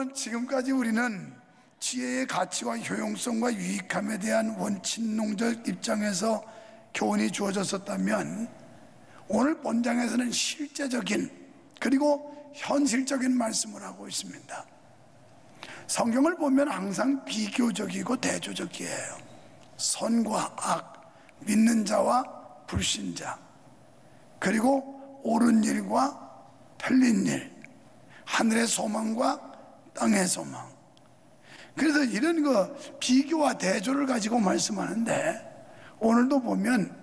여러분, 지금까지 우리는 지혜의 가치와 효용성과 유익함에 대한 원칙론적 입장에서 교훈이 주어졌었다면, 오늘 본장에서는 실제적인 그리고 현실적인 말씀을 하고 있습니다. 성경을 보면 항상 비교적이고 대조적이에요. 선과 악, 믿는 자와 불신자, 그리고 옳은 일과 틀린 일, 하늘의 소망과 땅의 소망. 그래서 이런 비교와 대조를 가지고 말씀하는데, 오늘도 보면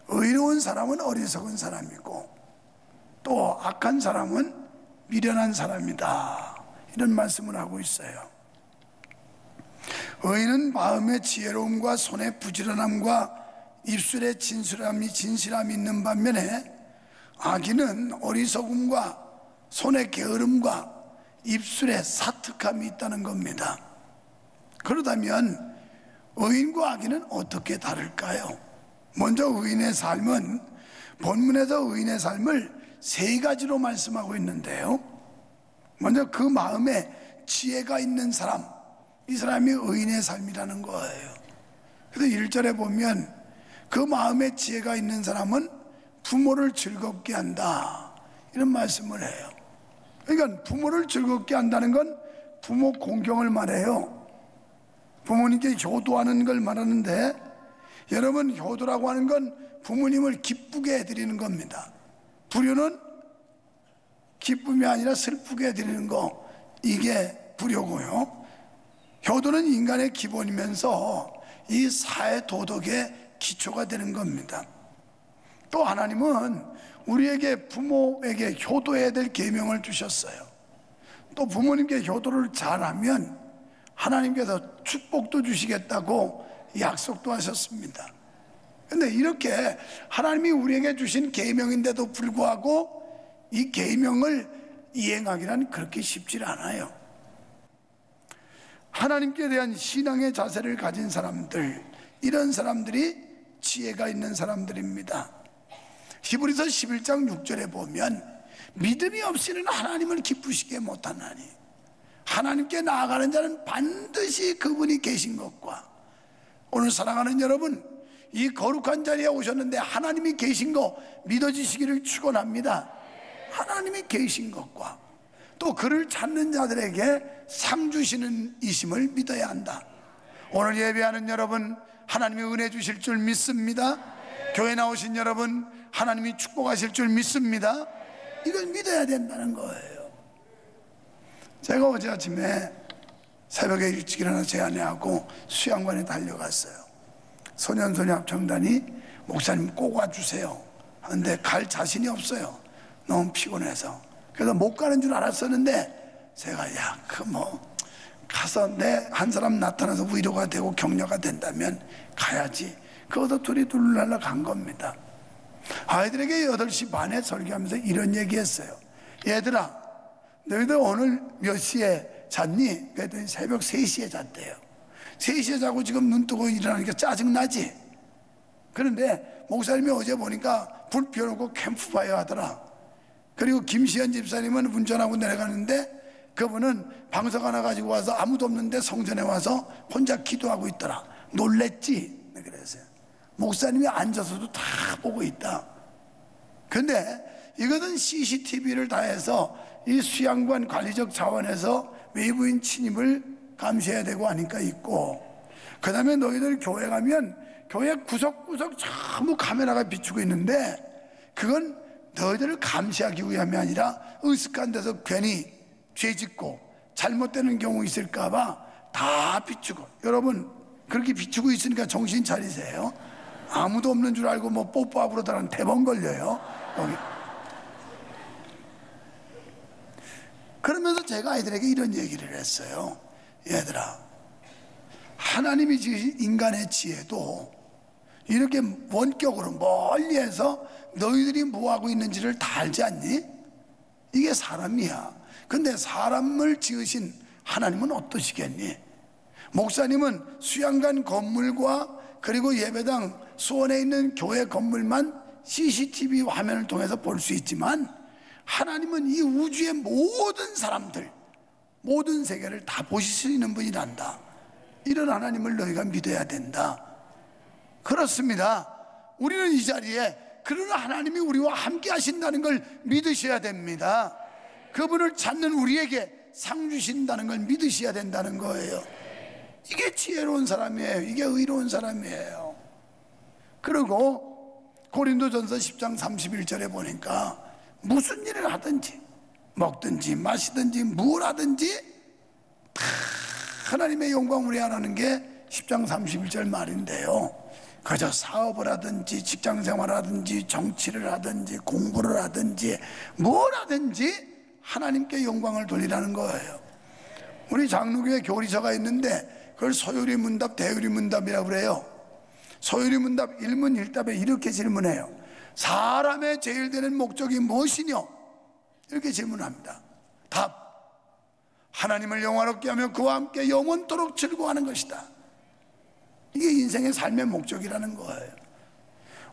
의로운 사람은 어리석은 사람이고 또 악한 사람은 미련한 사람이다, 이런 말씀을 하고 있어요. 의인은 마음의 지혜로움과 손의 부지런함과 입술의 진실함이 있는 반면에, 악인은 어리석음과 손의 게으름과 입술의 사특함이 있다는 겁니다. 그렇다면 의인과 악인은 어떻게 다를까요? 먼저 의인의 삶은, 본문에서 의인의 삶을 세 가지로 말씀하고 있는데요, 먼저 그 마음에 지혜가 있는 사람, 이 사람이 의인의 삶이라는 거예요. 그래서 1절에 보면 그 마음에 지혜가 있는 사람은 부모를 즐겁게 한다, 이런 말씀을 해요. 그러니까 부모를 즐겁게 한다는 건 부모 공경을 말해요. 부모님께 효도하는 걸 말하는데, 여러분, 효도라고 하는 건 부모님을 기쁘게 해드리는 겁니다. 불효는 기쁨이 아니라 슬프게 해드리는 거, 이게 불효고요. 효도는 인간의 기본이면서 이 사회 도덕의 기초가 되는 겁니다. 또 하나님은 우리에게, 부모에게 효도해야 될 계명을 주셨어요. 또 부모님께 효도를 잘하면 하나님께서 축복도 주시겠다고 약속도 하셨습니다. 그런데 이렇게 하나님이 우리에게 주신 계명인데도 불구하고 이 계명을 이행하기란 그렇게 쉽지 않아요. 하나님께 대한 신앙의 자세를 가진 사람들, 이런 사람들이 지혜가 있는 사람들입니다. 히브리서 11장 6절에 보면 믿음이 없이는 하나님을 기쁘시게 못하나니 하나님께 나아가는 자는 반드시 그분이 계신 것과, 오늘 사랑하는 여러분, 이 거룩한 자리에 오셨는데 하나님이 계신 거 믿어지시기를 축원합니다. 하나님이 계신 것과 또 그를 찾는 자들에게 상 주시는 이심을 믿어야 한다. 오늘 예배하는 여러분, 하나님이 은혜 주실 줄 믿습니다. 교회 나오신 여러분, 하나님이 축복하실 줄 믿습니다. 이걸 믿어야 된다는 거예요. 제가 어제 아침에 새벽에 일찍 일어나 제 아내하고 수양관에 달려갔어요. 소년소녀 합창단이 목사님 꼭 와주세요 하는데 갈 자신이 없어요. 너무 피곤해서. 그래서 못 가는 줄 알았었는데 제가 가서 내 한 사람 나타나서 위로가 되고 격려가 된다면 가야지. 그것도 둘이 둘러라 간 겁니다. 아이들에게 8시 반에 설교하면서 이런 얘기했어요. 얘들아, 너희들 오늘 몇 시에 잤니? 그랬더니 새벽 3시에 잤대요. 3시에 자고 지금 눈 뜨고 일어나니까 짜증나지? 그런데 목사님이 어제 보니까 불 피워놓고 캠프파이어 하더라. 그리고 김시현 집사님은 운전하고 내려가는데 그분은 방석 하나 가지고 와서 아무도 없는데 성전에 와서 혼자 기도하고 있더라. 놀랬지? 네, 그랬어요. 목사님이 앉아서도 다 보고 있다. 근데 이것은 CCTV를 다 해서 이 수양관 관리적 차원에서 외부인 침입을 감시해야 되고 하니까 있고, 그 다음에 너희들 교회 가면 교회 구석구석 전부 카메라가 비추고 있는데 그건 너희들을 감시하기 위함이 아니라 으슥한 데서 괜히 죄 짓고 잘못되는 경우 있을까봐 다 비추고. 여러분, 그렇게 비추고 있으니까 정신 차리세요. 아무도 없는 줄 알고 뭐 뽀뽀하고 그러다가 대번 걸려요 여기. 그러면서 제가 아이들에게 이런 얘기를 했어요. 얘들아, 하나님이 지으신 인간의 지혜도 이렇게 원격으로 멀리해서 너희들이 뭐하고 있는지를 다 알지 않니? 이게 사람이야. 근데 사람을 지으신 하나님은 어떠시겠니? 목사님은 수양관 건물과 그리고 예배당 수원에 있는 교회 건물만 CCTV 화면을 통해서 볼 수 있지만 하나님은 이 우주의 모든 사람들, 모든 세계를 다 보실 수 있는 분이란다. 이런 하나님을 너희가 믿어야 된다. 그렇습니다. 우리는 이 자리에 그런 하나님이 우리와 함께 하신다는 걸 믿으셔야 됩니다. 그분을 찾는 우리에게 상 주신다는 걸 믿으셔야 된다는 거예요. 이게 지혜로운 사람이에요. 이게 의로운 사람이에요. 그리고 고린도전서 10장 31절에 보니까 무슨 일을 하든지 먹든지 마시든지 뭘 하든지 다 하나님의 영광을 위하라는 게 10장 31절 말인데요. 그저 사업을 하든지 직장생활을 하든지 정치를 하든지 공부를 하든지 뭘 하든지 하나님께 영광을 돌리라는 거예요. 우리 장로교회 교리서가 있는데 그걸 소요리 문답 대요리 문답이라고 그래요. 소요리 문답 1문 1답에 이렇게 질문해요. 사람의 제일 되는 목적이 무엇이뇨? 이렇게 질문합니다. 답, 하나님을 영화롭게 하며 그와 함께 영원토록 즐거워하는 것이다. 이게 인생의 삶의 목적이라는 거예요.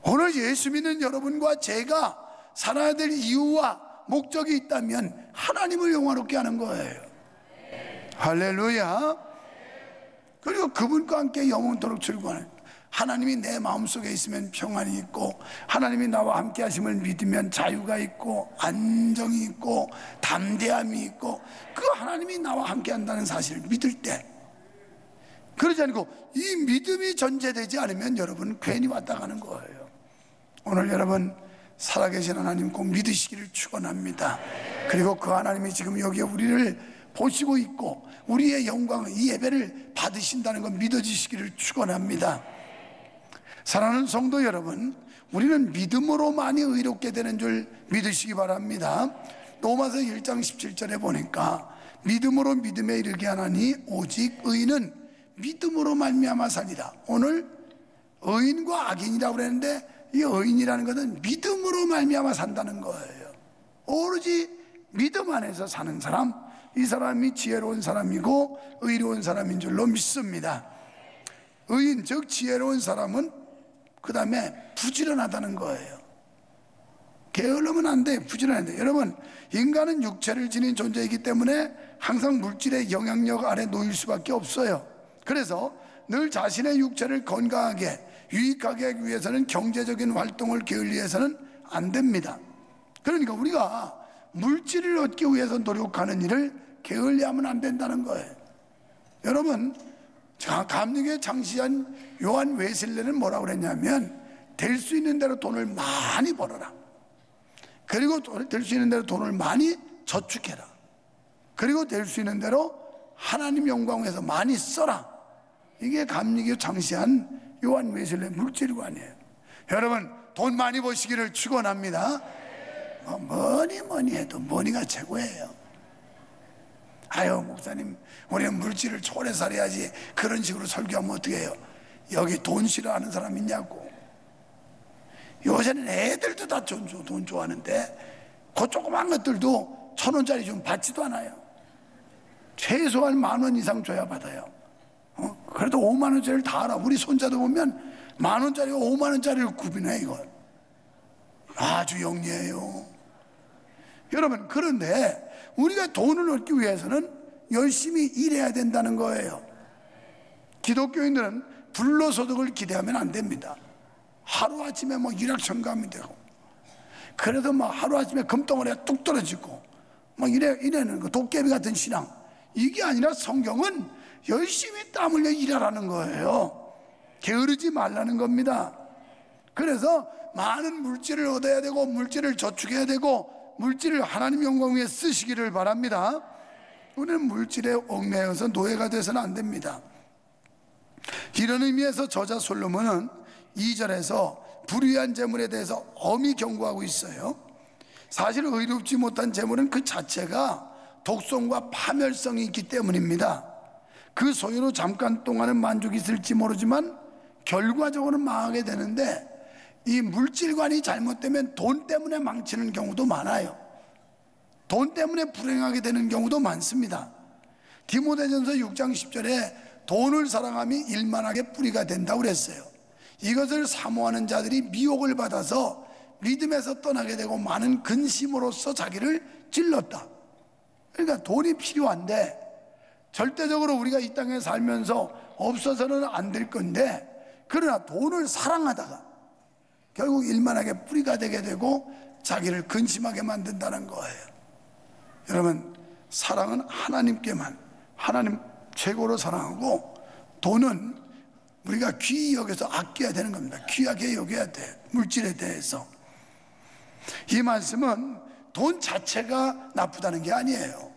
오늘 예수 믿는 여러분과 제가 살아야 될 이유와 목적이 있다면 하나님을 영화롭게 하는 거예요. 할렐루야. 그리고 그분과 함께 영원토록 즐거워하는, 하나님이 내 마음속에 있으면 평안이 있고 하나님이 나와 함께 하심을 믿으면 자유가 있고 안정이 있고 담대함이 있고, 그 하나님이 나와 함께 한다는 사실을 믿을 때, 그러지 않고 이 믿음이 전제되지 않으면 여러분 괜히 왔다 가는 거예요. 오늘 여러분 살아계신 하나님 꼭 믿으시기를 축원합니다. 그리고 그 하나님이 지금 여기에 우리를 보시고 있고 우리의 영광, 이 예배를 받으신다는 걸 믿어주시기를 축원합니다. 사랑하는 성도 여러분, 우리는 믿음으로만이 의롭게 되는 줄 믿으시기 바랍니다. 로마서 1장 17절에 보니까 믿음으로 믿음에 이르게 하나니 오직 의인은 믿음으로 말미암아 살리라. 오늘 의인과 악인이라고 그랬는데 이 의인이라는 것은 믿음으로 말미암아 산다는 거예요. 오로지 믿음 안에서 사는 사람, 이 사람이 지혜로운 사람이고 의로운 사람인 줄로 믿습니다. 의인 즉 지혜로운 사람은 그 다음에 부지런하다는 거예요. 게을르면 안 돼. 부지런해야 돼. 여러분, 인간은 육체를 지닌 존재이기 때문에 항상 물질의 영향력 아래 놓일 수밖에 없어요. 그래서 늘 자신의 육체를 건강하게 유익하게 하기 위해서는 경제적인 활동을 게을리해서는 안 됩니다. 그러니까 우리가 물질을 얻기 위해서 노력하는 일을 게을리하면 안 된다는 거예요. 여러분, 감리교에 창시한 요한 웨슬레는 뭐라고 그랬냐면 될 수 있는 대로 돈을 많이 벌어라. 그리고 될 수 있는 대로 돈을 많이 저축해라. 그리고 될 수 있는 대로 하나님 영광을 위해서 많이 써라. 이게 감리교 창시한 요한 웨슬레 물질관이에요. 여러분, 돈 많이 버시기를 축원합니다. 뭐니 해도 머니가 최고예요. 아유 목사님, 우리는 물질을 초래 살아야지 그런 식으로 설교하면 어떻게 해요? 여기 돈 싫어하는 사람 있냐고. 요새는 애들도 다 돈 좋아하는데 그 조그만 것들도 1,000원짜리 좀 받지도 않아요. 최소한 10,000원 이상 줘야 받아요. 그래도 50,000원짜리를 다 알아. 우리 손자도 보면 10,000원짜리가 50,000원짜리를 구분해. 이거 아주 영리해요. 여러분, 그런데 우리가 돈을 얻기 위해서는 열심히 일해야 된다는 거예요. 기독교인들은 불로소득을 기대하면 안 됩니다. 하루아침에 뭐 일확천금이 되고, 그래도 뭐 하루아침에 금덩어리가 뚝 떨어지고 뭐 이래는 거, 도깨비 같은 신앙, 이게 아니라 성경은 열심히 땀 흘려 일하라는 거예요. 게으르지 말라는 겁니다. 그래서 많은 물질을 얻어야 되고 물질을 저축해야 되고 물질을 하나님 영광 위해 쓰시기를 바랍니다. 우리는 물질에 얽매여서 노예가 돼서는 안 됩니다. 이런 의미에서 저자 솔로몬은 2절에서 불의한 재물에 대해서 엄히 경고하고 있어요. 사실 의롭지 못한 재물은 그 자체가 독성과 파멸성이 있기 때문입니다. 그 소유로 잠깐 동안은 만족이 있을지 모르지만 결과적으로는 망하게 되는데, 이 물질관이 잘못되면 돈 때문에 망치는 경우도 많아요. 돈 때문에 불행하게 되는 경우도 많습니다. 디모데전서 6장 10절에 돈을 사랑함이 일만하게 뿌리가 된다고 그랬어요. 이것을 사모하는 자들이 미혹을 받아서 믿음에서 떠나게 되고 많은 근심으로써 자기를 찔렀다. 그러니까 돈이 필요한데 절대적으로 우리가 이 땅에 살면서 없어서는 안 될 건데, 그러나 돈을 사랑하다가 결국 일만하게 뿌리가 되게 되고 자기를 근심하게 만든다는 거예요. 여러분, 사랑은 하나님께만, 하나님 최고로 사랑하고, 돈은 우리가 귀히 여겨서 아껴야 되는 겁니다. 귀하게 여겨야 돼, 물질에 대해서. 이 말씀은 돈 자체가 나쁘다는 게 아니에요.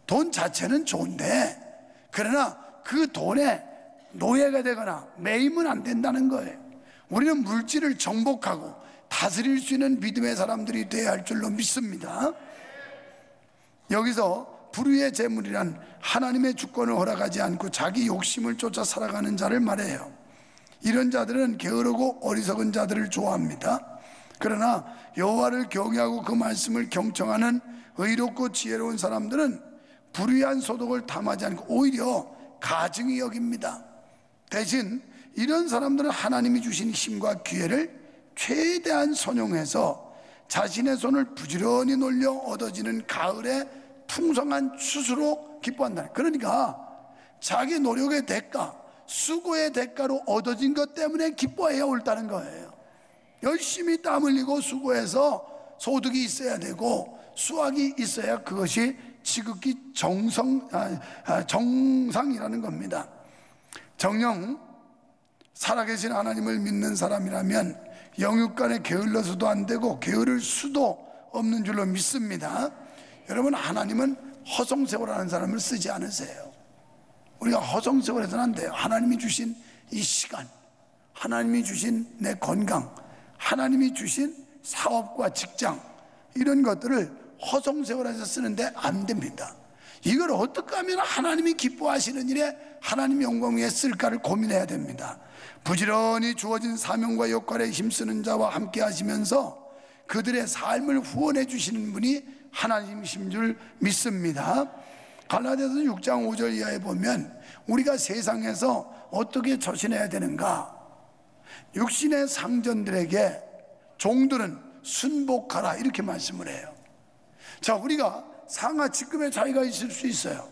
돈 자체는 좋은데, 그러나 그 돈에 노예가 되거나 매이면 안 된다는 거예요. 우리는 물질을 정복하고 다스릴 수 있는 믿음의 사람들이 되어야 할 줄로 믿습니다. 여기서 불의의 재물이란 하나님의 주권을 허락하지 않고 자기 욕심을 쫓아 살아가는 자를 말해요. 이런 자들은 게으르고 어리석은 자들을 좋아합니다. 그러나 여호와를 경외하고 그 말씀을 경청하는 의롭고 지혜로운 사람들은 불의한 소득을 탐하지 않고 오히려 가증히 여깁니다. 대신 이런 사람들은 하나님이 주신 힘과 기회를 최대한 선용해서 자신의 손을 부지런히 놀려 얻어지는 가을의 풍성한 추수로 기뻐한다. 그러니까 자기 노력의 대가, 수고의 대가로 얻어진 것 때문에 기뻐해야 옳다는 거예요. 열심히 땀 흘리고 수고해서 소득이 있어야 되고 수확이 있어야 그것이 지극히 정상이라는 겁니다. 정녕 살아계신 하나님을 믿는 사람이라면 영육간에 게을러서도 안 되고 게으를 수도 없는 줄로 믿습니다. 여러분, 하나님은 허송세월하는 사람을 쓰지 않으세요. 우리가 허송세월해서는 안 돼요. 하나님이 주신 이 시간, 하나님이 주신 내 건강, 하나님이 주신 사업과 직장, 이런 것들을 허송세월해서 쓰는데 안 됩니다. 이걸 어떻게 하면 하나님이 기뻐하시는 일에 하나님 영광 위에 쓸까를 고민해야 됩니다. 부지런히 주어진 사명과 역할에 힘쓰는 자와 함께 하시면서 그들의 삶을 후원해 주시는 분이 하나님이신 줄 믿습니다. 갈라디아서 6장 5절 이하에 보면 우리가 세상에서 어떻게 처신해야 되는가, 육신의 상전들에게 종들은 순복하라, 이렇게 말씀을 해요. 자, 우리가 상하 직급의 차이가 있을 수 있어요.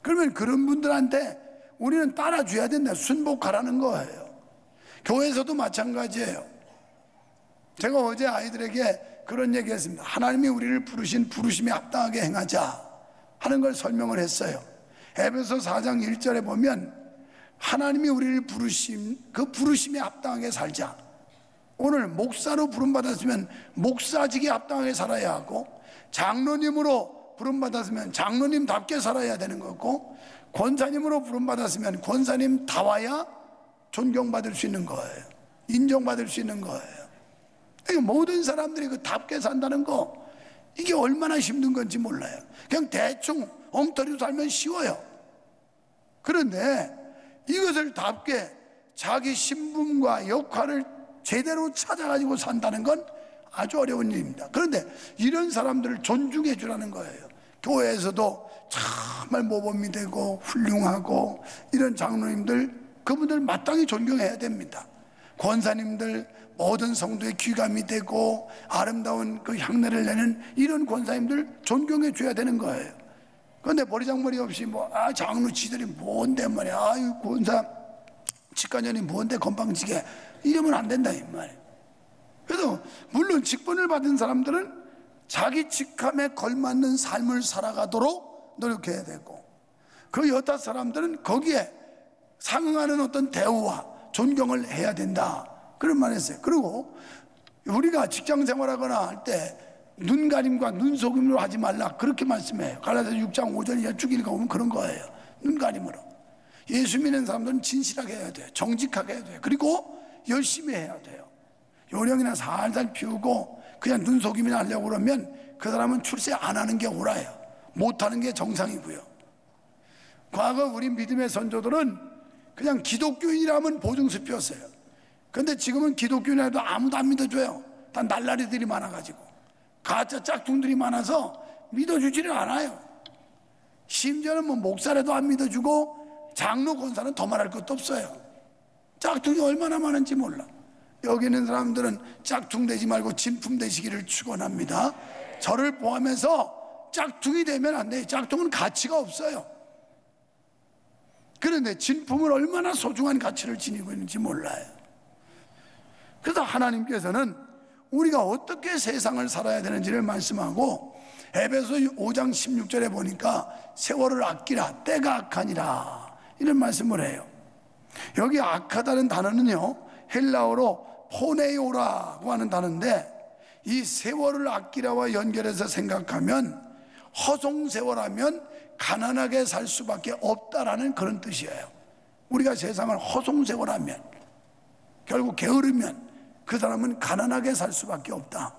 그러면 그런 분들한테 우리는 따라줘야 된다, 순복하라는 거예요. 교회에서도 마찬가지예요. 제가 어제 아이들에게 그런 얘기 했습니다. 하나님이 우리를 부르신 부르심에 합당하게 행하자 하는 걸 설명을 했어요. 에베소 4장 1절에 보면 하나님이 우리를 부르신 그 부르심에 합당하게 살자. 오늘 목사로 부름받았으면 목사직에 합당하게 살아야 하고, 장로님으로 부름받았으면 장로님답게 살아야 되는 거고, 권사님으로 부름받았으면 권사님다워야 존경받을 수 있는 거예요. 인정받을 수 있는 거예요. 모든 사람들이 그 답게 산다는 거, 이게 얼마나 힘든 건지 몰라요. 그냥 대충 엉터리로 살면 쉬워요. 그런데 이것을 답게 자기 신분과 역할을 제대로 찾아가지고 산다는 건 아주 어려운 일입니다. 그런데 이런 사람들을 존중해 주라는 거예요. 교회에서도 정말 모범이 되고 훌륭하고 이런 장로님들, 그분들 마땅히 존경해야 됩니다. 권사님들, 모든 성도의 귀감이 되고 아름다운 그 향내를 내는 이런 권사님들 존경해 줘야 되는 거예요. 그런데 머리장머리 없이 장로 지들이 뭔데 말이야, 아유 권사 직관년이 뭔데 건방지게, 이러면 안 된다 이 말이에요. 그래서 물론 직분을 받은 사람들은 자기 직함에 걸맞는 삶을 살아가도록 노력해야 되고, 그 여타 사람들은 거기에 상응하는 어떤 대우와 존경을 해야 된다, 그런 말 했어요. 그리고 우리가 직장 생활하거나 할 때 눈가림과 눈속임으로 하지 말라, 그렇게 말씀해요. 갈라디아서 6장 5절 이하 쭉 읽어보면 그런 거예요. 눈가림으로. 예수 믿는 사람들은 진실하게 해야 돼요. 정직하게 해야 돼요. 그리고 열심히 해야 돼요. 요령이나 살살 피우고 그냥 눈속임이나 하려고 그러면 그 사람은 출세 안 하는 게 옳아요. 못하는 게 정상이고요. 과거 우리 믿음의 선조들은 그냥 기독교인이라면 보증수표였어요. 그런데 지금은 기독교인이라도 아무도 안 믿어줘요. 다 날라리들이 많아가지고, 가짜 짝퉁들이 많아서 믿어주지를 않아요. 심지어는 목사라도 안 믿어주고 장로 권사는 더 말할 것도 없어요. 짝퉁이 얼마나 많은지 몰라. 여기 있는 사람들은 짝퉁 되지 말고 진품 되시기를 축원합니다. 저를 포함해서 짝퉁이 되면 안 돼요. 짝퉁은 가치가 없어요. 그런데 진품은 얼마나 소중한 가치를 지니고 있는지 몰라요. 그래서 하나님께서는 우리가 어떻게 세상을 살아야 되는지를 말씀하고, 에베소 5장 16절에 보니까 세월을 아끼라, 때가 악하니라, 이런 말씀을 해요. 여기 악하다는 단어는요, 헬라어로 포네오라고 하는 단어인데, 이 세월을 아끼라와 연결해서 생각하면 허송세월하면 가난하게 살 수밖에 없다라는 그런 뜻이에요. 우리가 세상을 허송세월하면, 결국 게으르면 그 사람은 가난하게 살 수밖에 없다.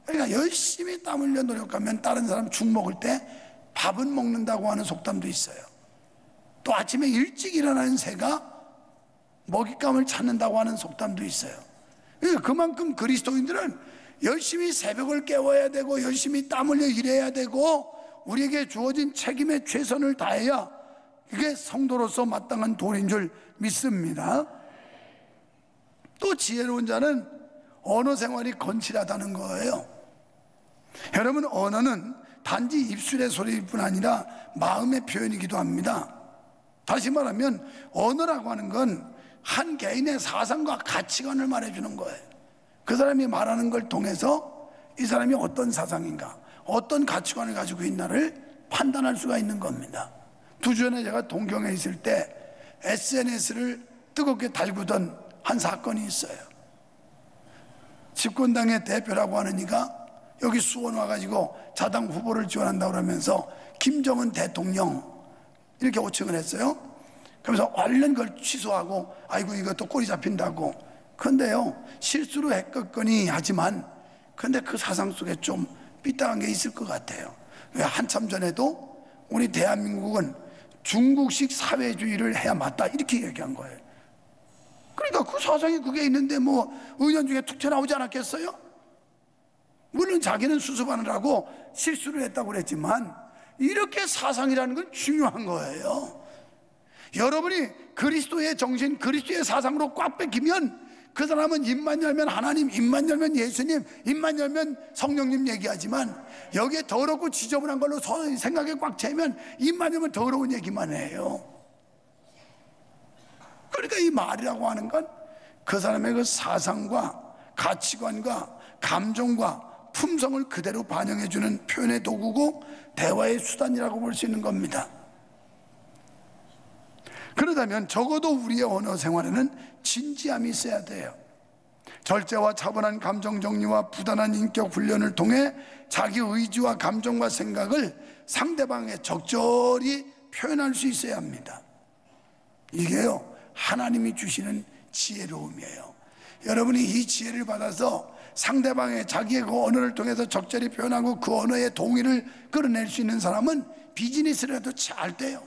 그러니까 열심히 땀 흘려 노력하면 다른 사람 죽 먹을 때 밥은 먹는다고 하는 속담도 있어요. 또 아침에 일찍 일어나는 새가 먹잇감을 찾는다고 하는 속담도 있어요. 그러니까 그만큼 그리스도인들은 열심히 새벽을 깨워야 되고 열심히 땀 흘려 일해야 되고 우리에게 주어진 책임에 최선을 다해야 그게 성도로서 마땅한 도리인 줄 믿습니다. 또 지혜로운 자는 언어 생활이 건실하다는 거예요. 여러분, 언어는 단지 입술의 소리일 뿐 아니라 마음의 표현이기도 합니다. 다시 말하면 언어라고 하는 건 한 개인의 사상과 가치관을 말해주는 거예요. 그 사람이 말하는 걸 통해서 이 사람이 어떤 사상인가, 어떤 가치관을 가지고 있나를 판단할 수가 있는 겁니다. 2주 전에 제가 동경에 있을 때 SNS를 뜨겁게 달구던 한 사건이 있어요. 집권당의 대표라고 하는 이가 여기 수원 와가지고 자당 후보를 지원한다고 그러면서 김정은 대통령 이렇게 호칭을 했어요. 그러면서 얼른 그걸 취소하고 아이고 이것도 꼬리 잡힌다고. 그런데요, 실수로 했겠거니 하지만 근데 그 사상 속에 좀 삐딱한 게 있을 것 같아요. 왜 한참 전에도 우리 대한민국은 중국식 사회주의를 해야 맞다 이렇게 얘기한 거예요. 그러니까 그 사상이 그게 있는데 뭐 의견 중에 툭 튀어나오지 않았겠어요? 물론 자기는 수습하느라고 실수를 했다고 그랬지만 이렇게 사상이라는 건 중요한 거예요. 여러분이 그리스도의 정신, 그리스도의 사상으로 꽉 뺏기면 그 사람은 입만 열면 하나님, 입만 열면 예수님, 입만 열면 성령님 얘기하지만 여기에 더럽고 지저분한 걸로 생각에 꽉 차면 입만 열면 더러운 얘기만 해요. 그러니까 이 말이라고 하는 건 그 사람의 그 사상과 가치관과 감정과 품성을 그대로 반영해주는 표현의 도구고 대화의 수단이라고 볼 수 있는 겁니다. 그러다면 적어도 우리의 언어 생활에는 진지함이 있어야 돼요. 절제와 차분한 감정 정리와 부단한 인격 훈련을 통해 자기 의지와 감정과 생각을 상대방에 적절히 표현할 수 있어야 합니다. 이게요, 하나님이 주시는 지혜로움이에요. 여러분이 이 지혜를 받아서 상대방의 자기의 그 언어를 통해서 적절히 표현하고 그 언어의 동의를 끌어낼 수 있는 사람은 비즈니스를 해도 잘 돼요.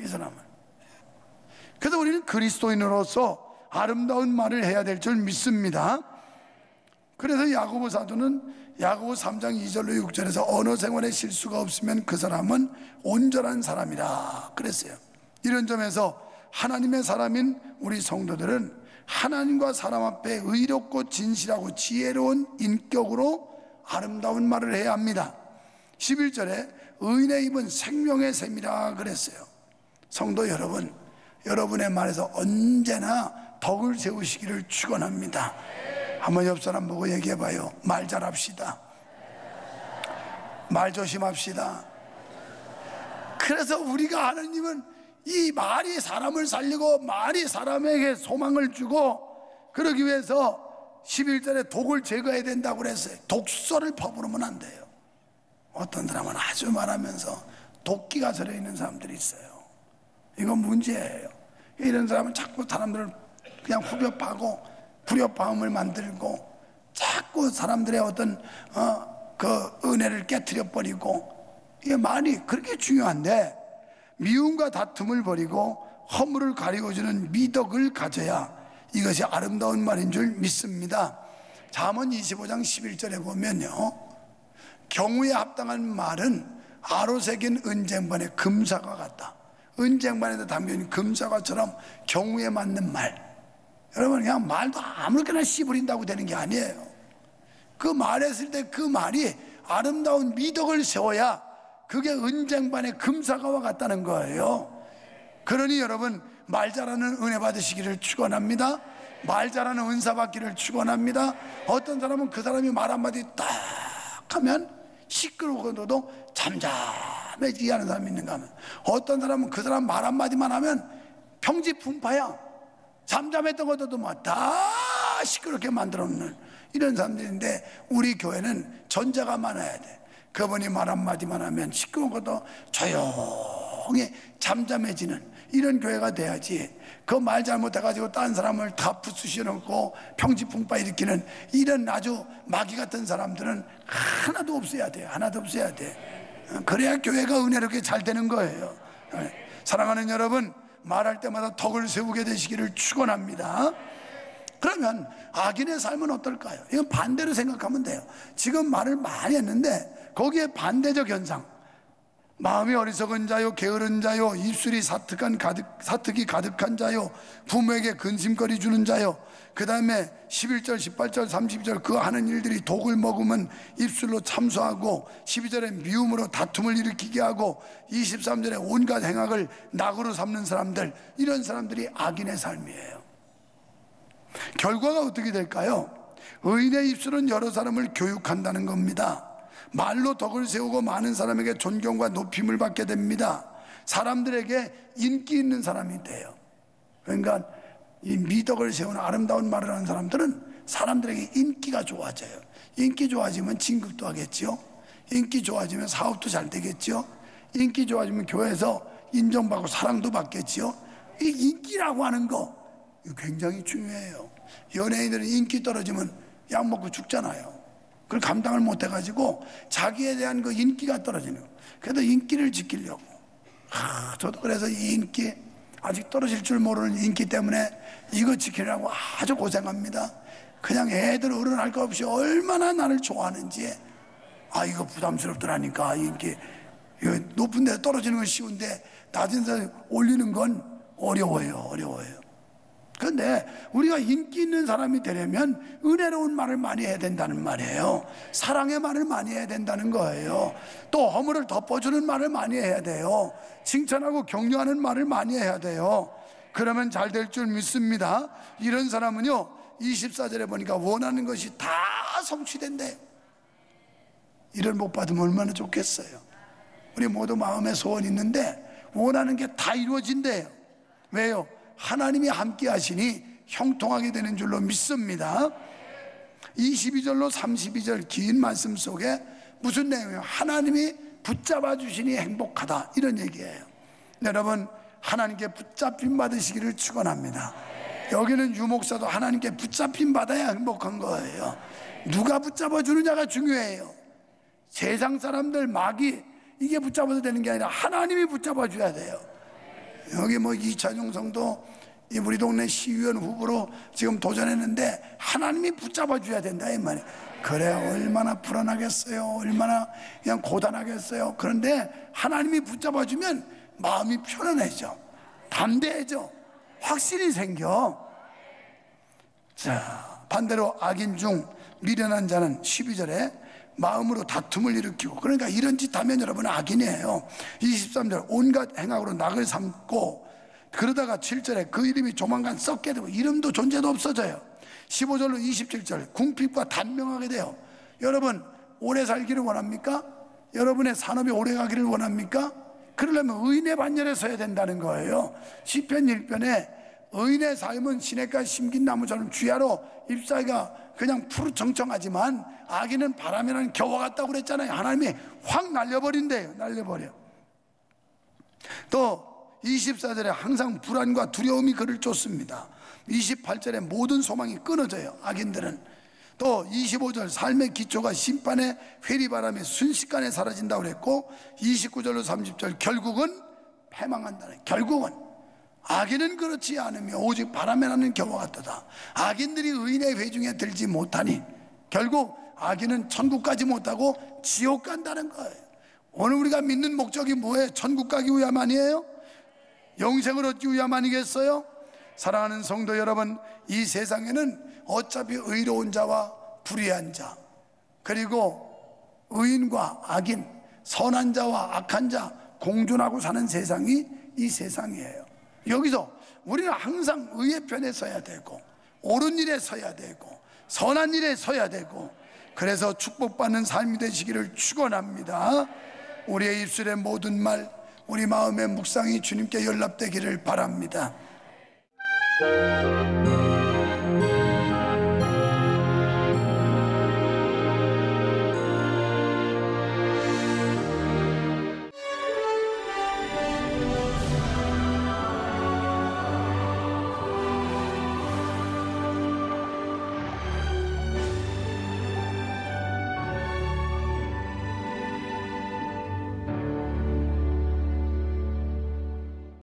이 사람은. 그래서 우리는 그리스도인으로서 아름다운 말을 해야 될 줄 믿습니다. 그래서 야고보 사도는 야고보 3장 2절로 6절에서 언어 생활에 실수가 없으면 그 사람은 온전한 사람이라 그랬어요. 이런 점에서 하나님의 사람인 우리 성도들은 하나님과 사람 앞에 의롭고 진실하고 지혜로운 인격으로 아름다운 말을 해야 합니다. 11절에 의인의 입은 생명의 샘이라 그랬어요. 성도 여러분, 여러분의 말에서 언제나 덕을 세우시기를 축원합니다. 한번 옆 사람 보고 얘기해봐요. 말 잘합시다. 말 조심합시다. 그래서 우리가 하나님은 이 말이 사람을 살리고 말이 사람에게 소망을 주고 그러기 위해서 11절에 독을 제거해야 된다고 그랬어요. 독소를 퍼부으면 안 돼요. 어떤 사람은 아주 말하면서 도끼가 절여 있는 사람들이 있어요. 이건 문제예요. 이런 사람은 자꾸 사람들을 그냥 후벼파고 불협화음을 만들고 자꾸 사람들의 어떤 그 은혜를 깨트려 버리고, 이 말이 그렇게 중요한데 미움과 다툼을 버리고 허물을 가리워주는 미덕을 가져야 이것이 아름다운 말인 줄 믿습니다. 잠언 25장 11절에 보면요, 경우에 합당한 말은 아로 새긴 은쟁반의 금사과 같다. 은쟁반에도 담겨있는 금사과처럼 경우에 맞는 말. 여러분, 그냥 말도 아무렇게나 씨부린다고 되는 게 아니에요. 그 말했을 때 그 말이 아름다운 미덕을 세워야 그게 은쟁반의 금사과와 같다는 거예요. 그러니 여러분, 말 잘하는 은혜 받으시기를 축원합니다. 말 잘하는 은사 받기를 축원합니다. 어떤 사람은 그 사람이 말 한마디 딱 하면 시끄러워도 잠잠해지게 하는 사람이 있는가 하면, 어떤 사람은 그 사람 말 한마디만 하면 평지풍파야. 잠잠했던 것도 막 다 시끄럽게 만들어 놓는 이런 사람들인데, 우리 교회는 전자가 많아야 돼. 그분이 말 한마디만 하면 시끄러운 것도 조용히 잠잠해지는 이런 교회가 돼야지, 그 말 잘못해가지고 딴 사람을 다 부수셔놓고 평지풍파 일으키는 이런 아주 마귀 같은 사람들은 하나도 없어야 돼. 하나도 없어야 돼. 그래야 교회가 은혜롭게 잘 되는 거예요. 사랑하는 여러분, 말할 때마다 덕을 세우게 되시기를 축원합니다. 그러면 악인의 삶은 어떨까요? 이건 반대로 생각하면 돼요. 지금 말을 많이 했는데 거기에 반대적 현상, 마음이 어리석은 자요, 게으른 자요, 입술이 사특이 가득한 자요, 부모에게 근심거리 주는 자요, 그 다음에 11절, 18절, 32절 그 하는 일들이 독을 먹으면 입술로 참소하고, 12절에 미움으로 다툼을 일으키게 하고, 23절에 온갖 행악을 낙으로 삼는 사람들, 이런 사람들이 악인의 삶이에요. 결과가 어떻게 될까요? 의인의 입술은 여러 사람을 교육한다는 겁니다. 말로 덕을 세우고 많은 사람에게 존경과 높임을 받게 됩니다. 사람들에게 인기 있는 사람이 돼요. 그러니까 이 미덕을 세우는 아름다운 말을 하는 사람들은 사람들에게 인기가 좋아져요. 인기 좋아지면 진급도 하겠죠. 인기 좋아지면 사업도 잘 되겠죠. 인기 좋아지면 교회에서 인정받고 사랑도 받겠죠. 이 인기라고 하는 거, 이거 굉장히 중요해요. 연예인들은 인기 떨어지면 약 먹고 죽잖아요. 그걸 감당을 못 해가지고 자기에 대한 그 인기가 떨어지는 거예요. 그래도 인기를 지키려고, 저도 그래서 이 인기, 아직 떨어질 줄 모르는 인기 때문에 이거 지키려고 아주 고생합니다. 그냥 애들 어른할 거 없이 얼마나 나를 좋아하는지. 이거 부담스럽더라니까. 인기, 이거 높은 데 떨어지는 건 쉬운데 낮은 데 올리는 건 어려워요. 그런데 우리가 인기 있는 사람이 되려면 은혜로운 말을 많이 해야 된다는 말이에요. 사랑의 말을 많이 해야 된다는 거예요. 또 허물을 덮어주는 말을 많이 해야 돼요. 칭찬하고 격려하는 말을 많이 해야 돼요. 그러면 잘 될 줄 믿습니다. 이런 사람은요, 24절에 보니까 원하는 것이 다 성취된대요. 이를 못 받으면 얼마나 좋겠어요. 우리 모두 마음에 소원이 있는데 원하는 게 다 이루어진대요. 왜요? 하나님이 함께 하시니 형통하게 되는 줄로 믿습니다. 22절로 32절 긴 말씀 속에 무슨 내용이에요? 하나님이 붙잡아 주시니 행복하다, 이런 얘기예요. 여러분, 하나님께 붙잡힘 받으시기를 축원합니다. 여기는 유목사도 하나님께 붙잡힘 받아야 행복한 거예요. 누가 붙잡아 주느냐가 중요해요. 세상 사람들, 마귀, 이게 붙잡아도 되는 게 아니라 하나님이 붙잡아 줘야 돼요. 여기 이찬용 성도 우리 동네 시의원 후보로 지금 도전했는데 하나님이 붙잡아 줘야 된다 이 말이에요. 그래, 얼마나 불안하겠어요. 얼마나 그냥 고단하겠어요. 그런데 하나님이 붙잡아 주면 마음이 편안해져, 담대해져, 확신이 생겨. 자, 반대로 악인 중 미련한 자는 12절에 마음으로 다툼을 일으키고, 그러니까 이런 짓 하면 여러분 악인이에요. 23절 온갖 행악으로 낙을 삼고, 그러다가 7절에 그 이름이 조만간 썩게 되고 이름도 존재도 없어져요. 15절로 27절 궁핍과 단명하게 돼요. 여러분, 오래 살기를 원합니까? 여러분의 산업이 오래 가기를 원합니까? 그러려면 의인의 반열에 서야 된다는 거예요. 시편 1편에 의인의 삶은 시냇가에 심긴 나무처럼 주야로 잎사귀가 그냥 푸르청청하지만 악인은 바람에 나는 겨와 같다고 그랬잖아요. 하나님이 확 날려버린대요. 날려버려. 또 24절에 항상 불안과 두려움이 그를 쫓습니다. 28절에 모든 소망이 끊어져요, 악인들은. 또 25절 삶의 기초가 심판의 회리바람에 순식간에 사라진다고 그랬고, 29절로 30절 결국은 패망한다는, 결국은 악인은 그렇지 않으며 오직 바람에 나는 겨와 같도다. 악인들이 의인의 회중에 들지 못하니 결국 악인은 천국 가지 못하고 지옥 간다는 거예요. 오늘 우리가 믿는 목적이 뭐예요? 천국 가기 위함 아니에요? 영생을 얻기 위함 아니겠어요? 사랑하는 성도 여러분, 이 세상에는 어차피 의로운 자와 불의한 자, 그리고 의인과 악인, 선한 자와 악한 자 공존하고 사는 세상이 이 세상이에요. 여기서 우리는 항상 의의 편에 서야 되고 옳은 일에 서야 되고 선한 일에 서야 되고, 그래서 축복받는 삶이 되시기를 축원합니다. 우리의 입술의 모든 말, 우리 마음의 묵상이 주님께 연락되기를 바랍니다.